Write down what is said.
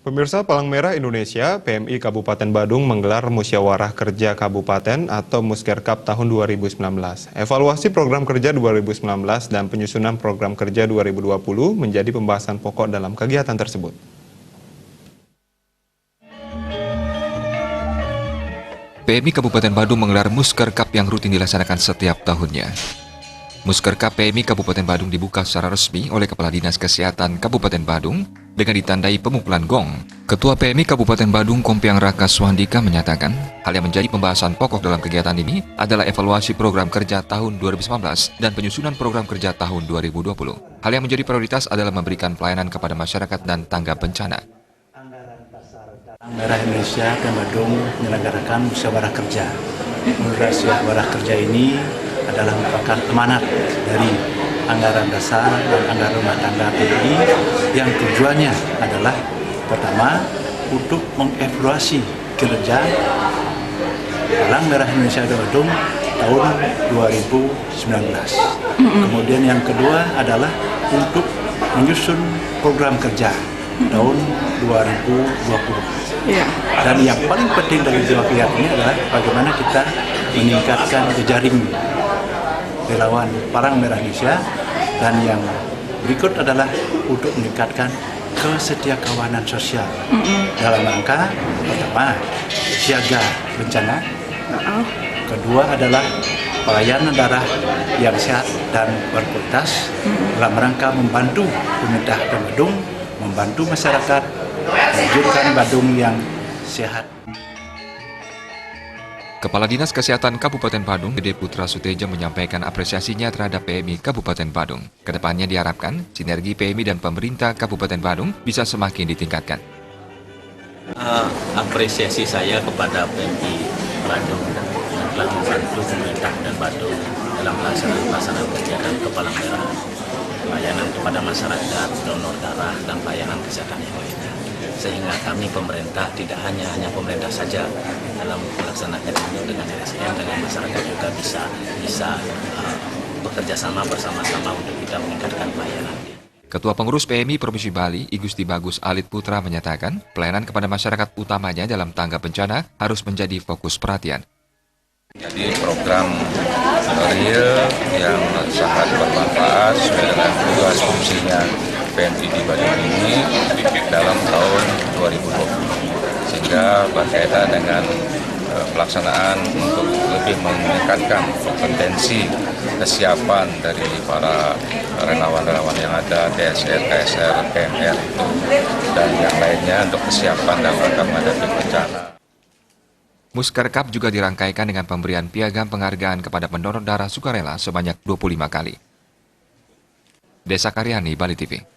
Pemirsa, Palang Merah Indonesia, PMI Kabupaten Badung menggelar Musyawarah Kerja Kabupaten atau Muskerkap tahun 2019. Evaluasi program kerja 2019 dan penyusunan program kerja 2020 menjadi pembahasan pokok dalam kegiatan tersebut. PMI Kabupaten Badung menggelar Muskerkap yang rutin dilaksanakan setiap tahunnya. Muskerkap PMI Kabupaten Badung dibuka secara resmi oleh Kepala Dinas Kesehatan Kabupaten Badung dengan ditandai pemukulan gong. Ketua PMI Kabupaten Badung Kompiang Raka Suhandika menyatakan, hal yang menjadi pembahasan pokok dalam kegiatan ini adalah evaluasi program kerja tahun 2019 dan penyusunan program kerja tahun 2020. Hal yang menjadi prioritas adalah memberikan pelayanan kepada masyarakat dan tanggap bencana. Palang Merah Indonesia dan Badung menyelenggarakan musyawarah kerja. Musyawarah kerja ini adalah merupakan amanat dari anggaran dasar dan anggaran rumah tangga PMI yang tujuannya adalah pertama untuk mengevaluasi kinerja Palang Merah Indonesia dan Badung tahun 2019. Kemudian yang kedua adalah untuk menyusun program kerja tahun 2020. Dan yang paling penting dari dua pihak ini adalah bagaimana kita meningkatkan jejaring relawan Palang Merah Indonesia, dan yang berikut adalah untuk meningkatkan kesetiakawanan sosial dalam rangka pertama siaga bencana, kedua adalah pelayanan daerah yang sehat dan berkualitas dalam rangka membantu pemerintah Badung, membantu masyarakat mewujudkan Badung yang sehat. Kepala Dinas Kesehatan Kabupaten Badung, Dede Putra Suteja menyampaikan apresiasinya terhadap PMI Kabupaten Badung. Kedepannya diharapkan sinergi PMI dan pemerintah Kabupaten Badung bisa semakin ditingkatkan. Apresiasi saya kepada PMI Badung yang telah membantu pemerintah dan Badung dalam pelaksanaan kegiatan Palang Merah, pelayanan kepada masyarakat, donor darah, dan pelayanan kesehatan yang lainnya. Sehingga kami pemerintah tidak hanya pemerintah saja dalam melaksanakan ini dengan LSM, dengan masyarakat juga bisa bekerja sama bersama-sama untuk kita meningkatkan pelayanan. Ketua Pengurus PMI Provinsi Bali, I Gusti Bagus Alit Putra menyatakan, pelayanan kepada masyarakat utamanya dalam tanggap bencana harus menjadi fokus perhatian. Jadi program real yang sangat bermanfaat sesuai dengan tugas fungsinya PMI di Badung ini dalam tahun 2020, sehingga berkaitan dengan pelaksanaan untuk lebih meningkatkan kompetensi kesiapan dari para relawan-relawan yang ada, TSR, KSR, PMR itu, dan yang lainnya untuk kesiapan dalam rangka menghadapi bencana. Muskerkap juga dirangkaikan dengan pemberian piagam penghargaan kepada pendonor darah sukarela sebanyak 25 kali. Desa Karyani, Bali TV.